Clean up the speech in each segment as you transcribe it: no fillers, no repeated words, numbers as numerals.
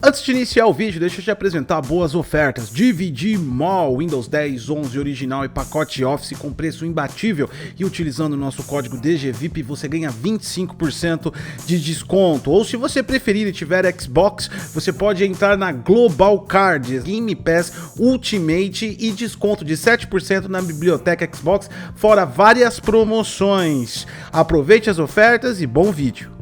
Antes de iniciar o vídeo, deixa eu te apresentar boas ofertas. DVD Mall, Windows 10, 11 original e pacote Office com preço imbatível. E utilizando o nosso código DGVIP você ganha 25% de desconto. Ou se você preferir e tiver Xbox, você pode entrar na Global Card, Game Pass Ultimate e desconto de 7% na biblioteca Xbox, fora várias promoções. Aproveite as ofertas e bom vídeo.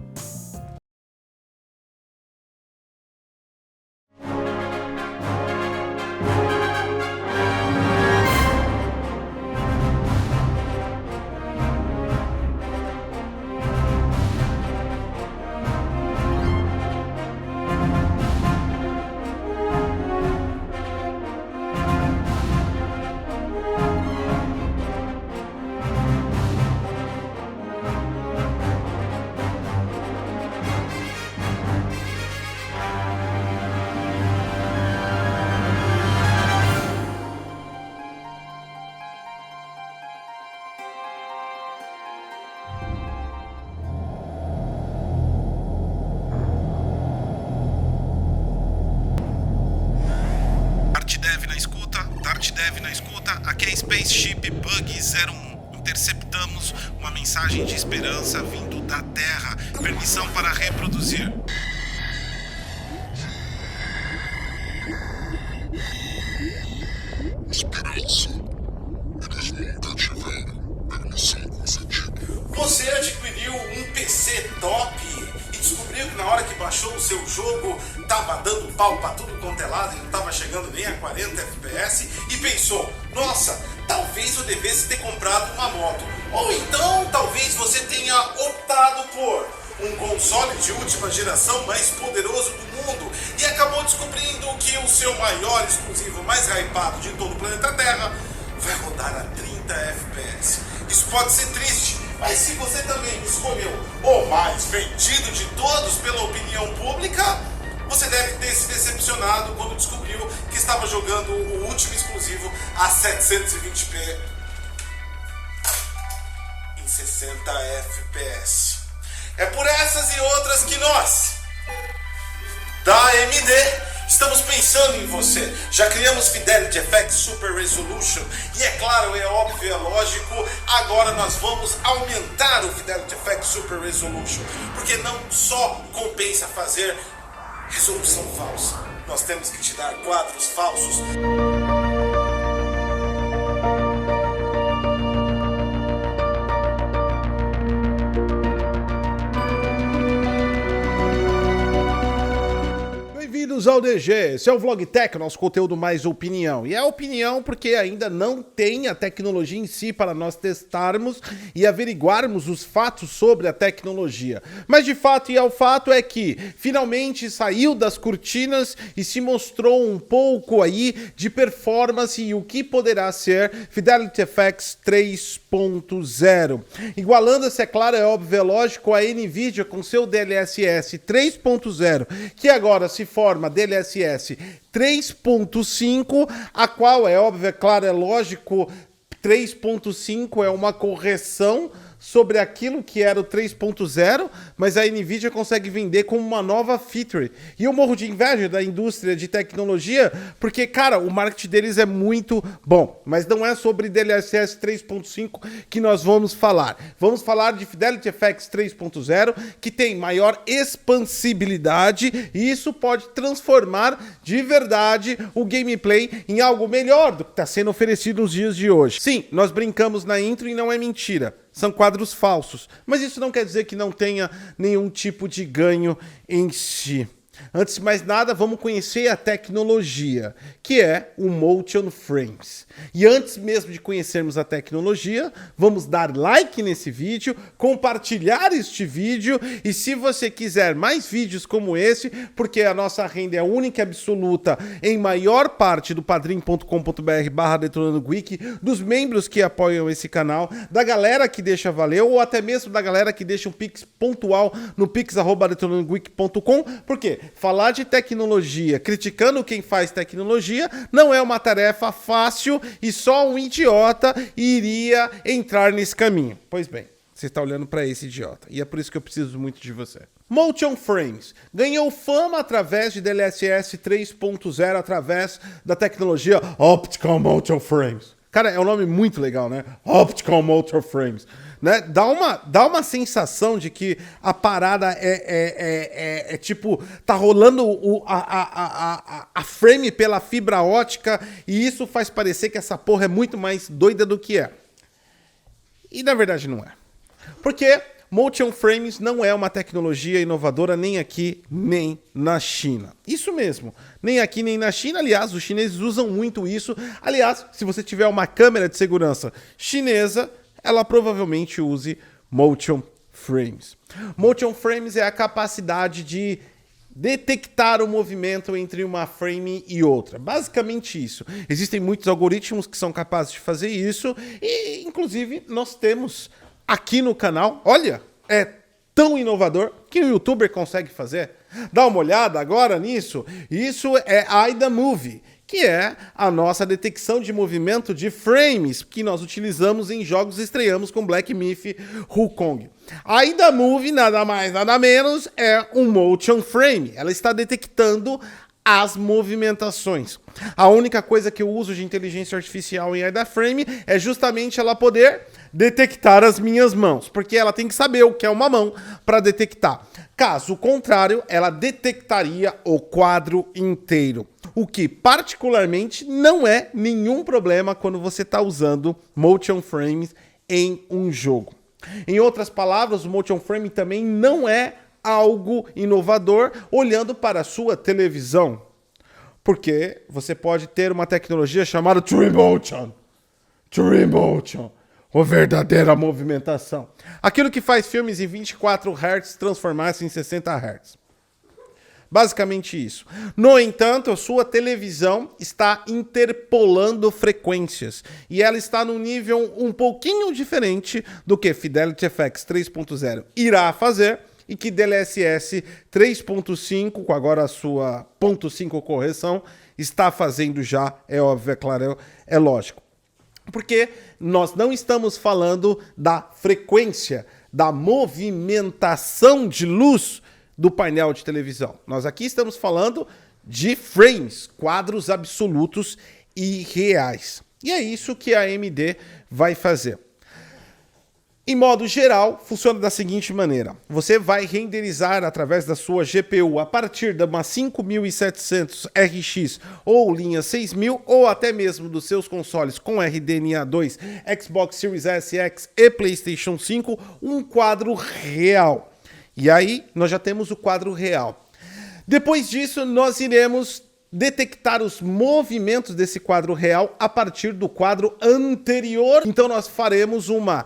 Dev na escuta, aqui é Spaceship Bug 01. Interceptamos uma mensagem de esperança vindo da Terra. Permissão para reproduzir. Esperança. Eles nunca tiveram permissão concedida. Você adquiriu um PC top e descobriu que na hora que baixou o seu jogo tava dando pau pra tudo quanto é lado e não tava chegando nem a 40 FPS e pensou, nossa, talvez eu devesse ter comprado uma moto. Ou então talvez você tenha optado por um console de última geração mais poderoso do mundo e acabou descobrindo que o seu maior exclusivo mais hypado de todo o planeta Terra vai rodar a 30 FPS. Isso pode ser triste, mas se você também escolheu o mais vendido de todos pela opinião pública, você deve ter se decepcionado quando descobriu que estava jogando o último exclusivo a 720p em 60 FPS. É por essas e outras que nós, da AMD, estamos pensando em você. Já criamos Fidelity FX Super Resolution e é claro, é óbvio, é lógico, agora nós vamos aumentar o Fidelity FX Super Resolution, porque não só compensa fazer resolução falsa, nós temos que te dar quadros falsos. Bem-vindos ao DG, esse é o Vlog Tech, nosso conteúdo mais opinião. E é opinião porque ainda não tem a tecnologia em si para nós testarmos e averiguarmos os fatos sobre a tecnologia. Mas de fato e ao fato é que finalmente saiu das cortinas e se mostrou um pouco aí de performance e o que poderá ser Fidelity FX 3.0. Igualando-se, é claro, é óbvio, é lógico, a NVIDIA com seu DLSS 3.0, que agora se forma DLSS 3.5, a qual é óbvio, é claro, é lógico, 3.5 é uma correção sobre aquilo que era o 3.0, mas a NVIDIA consegue vender como uma nova feature. E eu morro de inveja da indústria de tecnologia, porque, cara, o marketing deles é muito bom. Mas não é sobre DLSS 3.5 que nós vamos falar. Vamos falar de Fidelity FX 3.0, que tem maior expansibilidade, e isso pode transformar de verdade o gameplay em algo melhor do que está sendo oferecido nos dias de hoje. Sim, nós brincamos na intro e não é mentira. São quadros falsos, mas isso não quer dizer que não tenha nenhum tipo de ganho em si. Antes de mais nada, vamos conhecer a tecnologia, que é o Motion Frames. E antes mesmo de conhecermos a tecnologia, vamos dar like nesse vídeo, compartilhar este vídeo, e se você quiser mais vídeos como esse, porque a nossa renda é única e absoluta em maior parte do padrim.com.br/DetonandoGeek, dos membros que apoiam esse canal, da galera que deixa valeu, ou até mesmo da galera que deixa um pix pontual no pix@detonandogeek.com, porque falar de tecnologia, criticando quem faz tecnologia, não é uma tarefa fácil e só um idiota iria entrar nesse caminho. Pois bem, você está olhando para esse idiota. E é por isso que eu preciso muito de você. Motion Frames ganhou fama através de DLSS 3.0, através da tecnologia Optical Motion Frames. Cara, é um nome muito legal, né? Optical Motion Frames. Né? Dá uma sensação de que a parada é tipo, tá rolando a frame pela fibra ótica e isso faz parecer que essa porra é muito mais doida do que é. E na verdade não é. Porque Motion Frames não é uma tecnologia inovadora nem aqui, nem na China. Isso mesmo, nem aqui, nem na China. Aliás, os chineses usam muito isso. Aliás, se você tiver uma câmera de segurança chinesa, ela provavelmente use Motion Frames. Motion Frames é a capacidade de detectar o movimento entre uma frame e outra. Basicamente isso. Existem muitos algoritmos que são capazes de fazer isso e, inclusive, nós temos aqui no canal, olha, é tão inovador que o youtuber consegue fazer. Dá uma olhada agora nisso. Isso é iDaMovie, que é a nossa detecção de movimento de frames que nós utilizamos em jogos e estreamos com Black Myth Wukong. A iDaMovie, nada mais, nada menos, é um motion frame. Ela está detectando as movimentações. A única coisa que eu uso de inteligência artificial em iDaFrame é justamente ela poder detectar as minhas mãos, porque ela tem que saber o que é uma mão para detectar. Caso contrário, ela detectaria o quadro inteiro, o que particularmente não é nenhum problema quando você está usando motion frames em um jogo. Em outras palavras, o motion frame também não é algo inovador olhando para a sua televisão, porque você pode ter uma tecnologia chamada True Motion, uma verdadeira movimentação. Aquilo que faz filmes em 24 Hz transformar-se em 60 Hz. Basicamente isso. No entanto, a sua televisão está interpolando frequências e ela está num nível um pouquinho diferente do que Fidelity FX 3.0 irá fazer e que DLSS 3.5, com agora a sua 0.5 correção, está fazendo já, é óbvio, é claro, é lógico. Porque nós não estamos falando da frequência, da movimentação de luz do painel de televisão. Nós aqui estamos falando de frames, quadros absolutos e reais. E é isso que a AMD vai fazer. Em modo geral, funciona da seguinte maneira. Você vai renderizar através da sua GPU a partir de uma 5700 RX ou linha 6000 ou até mesmo dos seus consoles com RDNA 2, Xbox Series S, X e PlayStation 5, um quadro real. E aí, nós já temos o quadro real. Depois disso, nós iremos detectar os movimentos desse quadro real a partir do quadro anterior. Então, nós faremos uma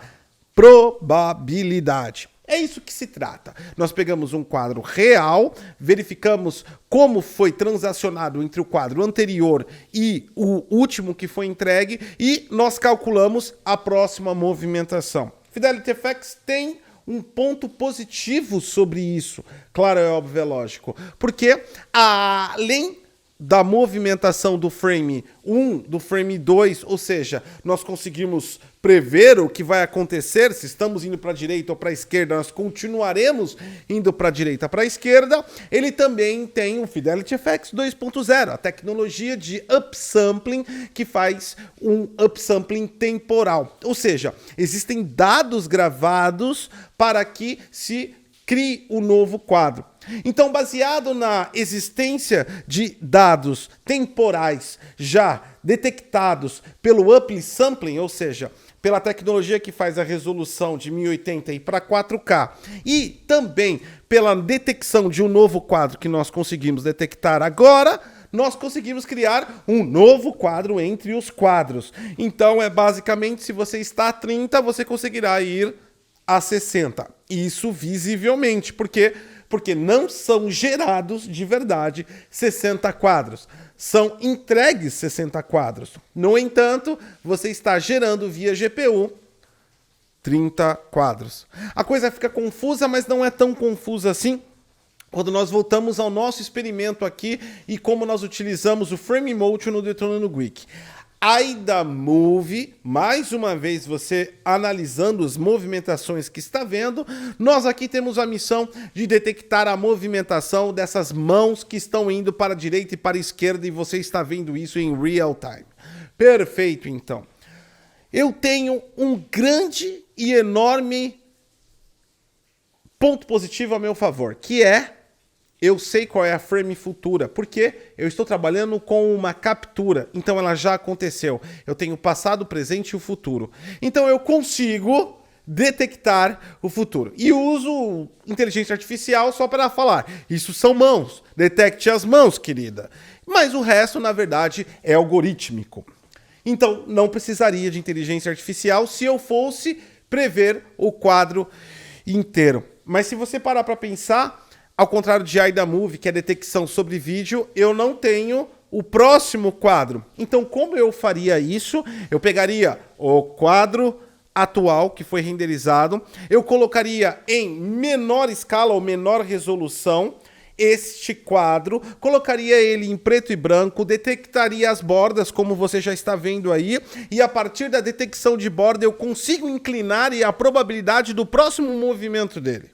probabilidade. É isso que se trata. Nós pegamos um quadro real, verificamos como foi transacionado entre o quadro anterior e o último que foi entregue e nós calculamos a próxima movimentação. Fidelity FX tem um ponto positivo sobre isso. Claro, é óbvio, é lógico. Porque além da movimentação do frame 1, do frame 2, ou seja, nós conseguimos prever o que vai acontecer, se estamos indo para a direita ou para a esquerda, nós continuaremos indo para a direita ou para a esquerda. Ele também tem o Fidelity FX 2.0, a tecnologia de upsampling que faz um upsampling temporal. Ou seja, existem dados gravados para que se crie um novo quadro. Então, baseado na existência de dados temporais já detectados pelo upsampling, ou seja, pela tecnologia que faz a resolução de 1080 para 4K e também pela detecção de um novo quadro que nós conseguimos detectar agora, nós conseguimos criar um novo quadro entre os quadros. Então, é basicamente, se você está a 30, você conseguirá ir a 60. Isso visivelmente, porque não são gerados de verdade 60 quadros. São entregues 60 quadros. No entanto, você está gerando via GPU 30 quadros. A coisa fica confusa, mas não é tão confusa assim quando nós voltamos ao nosso experimento aqui e como nós utilizamos o Frame Motion no Detonando Geek. AIDA Move, mais uma vez você analisando as movimentações que está vendo, nós aqui temos a missão de detectar a movimentação dessas mãos que estão indo para a direita e para a esquerda e você está vendo isso em real time. Perfeito, então. Eu tenho um grande e enorme ponto positivo a meu favor, que é eu sei qual é a frame futura, porque eu estou trabalhando com uma captura, então ela já aconteceu. Eu tenho o passado, o presente e o futuro. Então eu consigo detectar o futuro. E uso inteligência artificial só para falar, isso são mãos, detecte as mãos, querida. Mas o resto, na verdade, é algorítmico. Então não precisaria de inteligência artificial se eu fosse prever o quadro inteiro. Mas se você parar para pensar, ao contrário de AIDA Move, que é detecção sobre vídeo, eu não tenho o próximo quadro. Então, como eu faria isso? Eu pegaria o quadro atual que foi renderizado, eu colocaria em menor escala ou menor resolução este quadro, colocaria ele em preto e branco, detectaria as bordas, como você já está vendo aí, e a partir da detecção de borda eu consigo inclinar e a probabilidade do próximo movimento dele.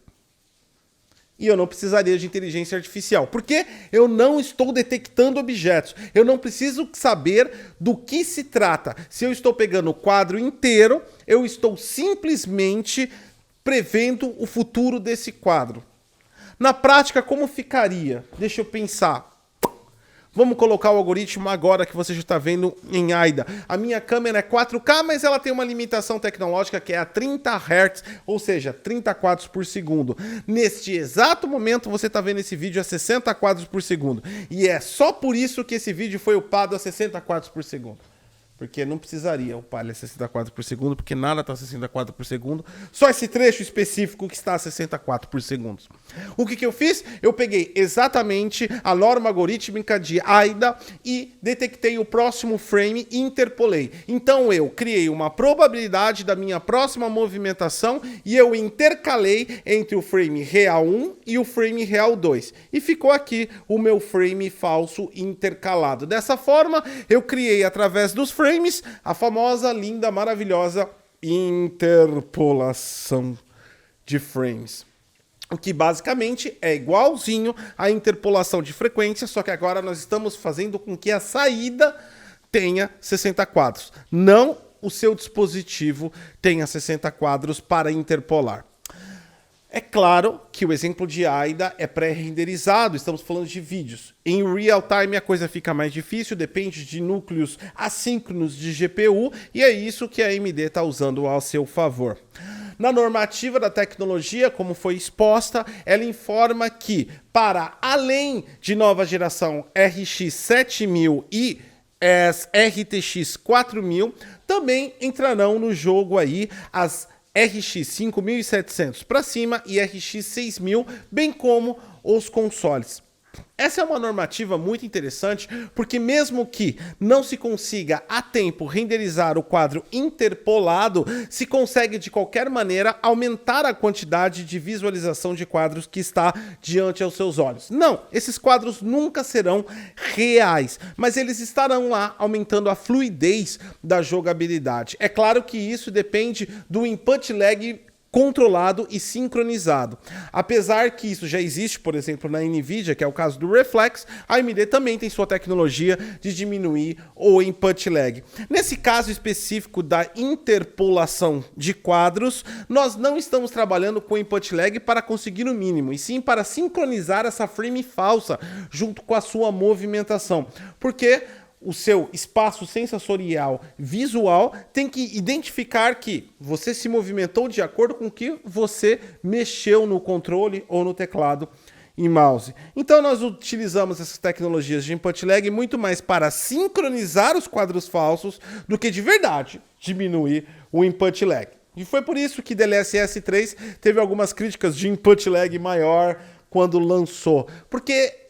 E eu não precisaria de inteligência artificial, porque eu não estou detectando objetos. Eu não preciso saber do que se trata. Se eu estou pegando o quadro inteiro, eu estou simplesmente prevendo o futuro desse quadro. Na prática, como ficaria? Deixa eu pensar. Vamos colocar o algoritmo agora que você já está vendo em AIDA. A minha câmera é 4K, mas ela tem uma limitação tecnológica que é a 30 Hz, ou seja, 30 quadros por segundo. Neste exato momento você está vendo esse vídeo a 60 quadros por segundo. E é só por isso que esse vídeo foi upado a 60 quadros por segundo. Porque não precisaria upar ele a 60 quadros por segundo, porque nada está a 60 quadros por segundo. Só esse trecho específico que está a 60 quadros por segundo. O que eu fiz? Eu peguei exatamente a norma algorítmica de AIDA e detectei o próximo frame e interpolei. Então eu criei uma probabilidade da minha próxima movimentação e eu intercalei entre o frame real 1 e o frame real 2. E ficou aqui o meu frame falso intercalado. Dessa forma, eu criei através dos frames a famosa, linda, maravilhosa interpolação de frames. O que basicamente é igualzinho à interpolação de frequência, só que agora nós estamos fazendo com que a saída tenha 60 quadros. Não o seu dispositivo tenha 60 quadros para interpolar. É claro que o exemplo de AIDA é pré-renderizado, estamos falando de vídeos. Em real time a coisa fica mais difícil, depende de núcleos assíncronos de GPU, e é isso que a AMD está usando ao seu favor. Na normativa da tecnologia, como foi exposta, ela informa que, para além de nova geração RX 7000 e RTX 4000, também entrarão no jogo aí as RX 5700 para cima e RX 6000, bem como os consoles. Essa é uma normativa muito interessante, porque mesmo que não se consiga a tempo renderizar o quadro interpolado, se consegue de qualquer maneira aumentar a quantidade de visualização de quadros que está diante aos seus olhos. Não, esses quadros nunca serão reais, mas eles estarão lá aumentando a fluidez da jogabilidade. É claro que isso depende do input lag controlado e sincronizado. Apesar que isso já existe, por exemplo, na NVIDIA, que é o caso do Reflex, a AMD também tem sua tecnologia de diminuir o input lag. Nesse caso específico da interpolação de quadros, nós não estamos trabalhando com input lag para conseguir o mínimo, e sim para sincronizar essa frame falsa junto com a sua movimentação. Porque o seu espaço sensorial visual tem que identificar que você se movimentou de acordo com o que você mexeu no controle ou no teclado e mouse. Então nós utilizamos essas tecnologias de input lag muito mais para sincronizar os quadros falsos do que de verdade diminuir o input lag. E foi por isso que DLSS 3 teve algumas críticas de input lag maior quando lançou, porque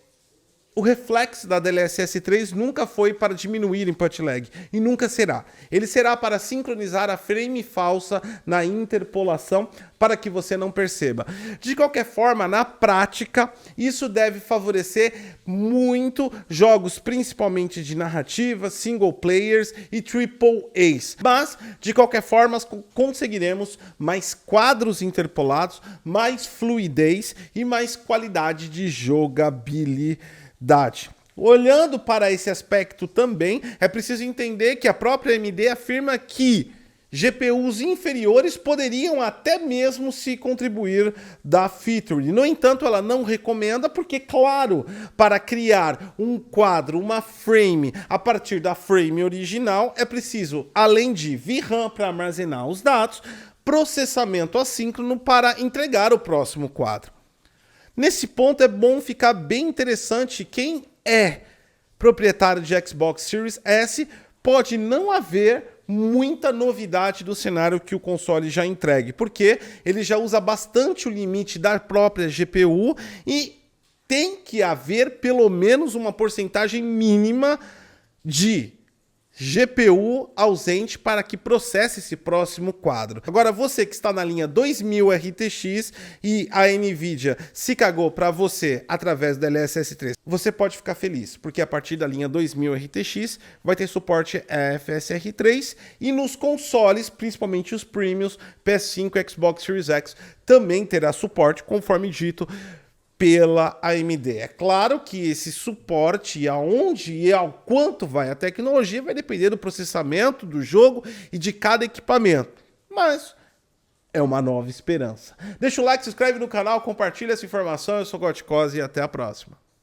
O reflexo da DLSS 3 nunca foi para diminuir input lag e nunca será. Ele será para sincronizar a frame falsa na interpolação para que você não perceba. De qualquer forma, na prática, isso deve favorecer muito jogos principalmente de narrativa, single players e triple A's. Mas, de qualquer forma, conseguiremos mais quadros interpolados, mais fluidez e mais qualidade de jogabilidade. Olhando para esse aspecto também, é preciso entender que a própria AMD afirma que GPUs inferiores poderiam até mesmo se contribuir da feature. No entanto, ela não recomenda porque, claro, para criar um quadro, uma frame a partir da frame original, é preciso, além de VRAM para armazenar os dados, processamento assíncrono para entregar o próximo quadro. Nesse ponto é bom ficar bem interessante, quem é proprietário de Xbox Series S pode não haver muita novidade do cenário que o console já entregue, porque ele já usa bastante o limite da própria GPU e tem que haver pelo menos uma porcentagem mínima de GPU ausente para que processe esse próximo quadro. Agora, você que está na linha 2000 RTX e a Nvidia se cagou para você através da DLSS 3, você pode ficar feliz, porque a partir da linha 2000 RTX vai ter suporte a FSR 3 e nos consoles, principalmente os premiums, PS5 e Xbox Series X, também terá suporte, conforme dito pela AMD. É claro que esse suporte, aonde e ao quanto vai a tecnologia, vai depender do processamento do jogo e de cada equipamento. Mas é uma nova esperança. Deixa o like, se inscreve no canal, compartilha essa informação. Eu sou o Goticose e até a próxima.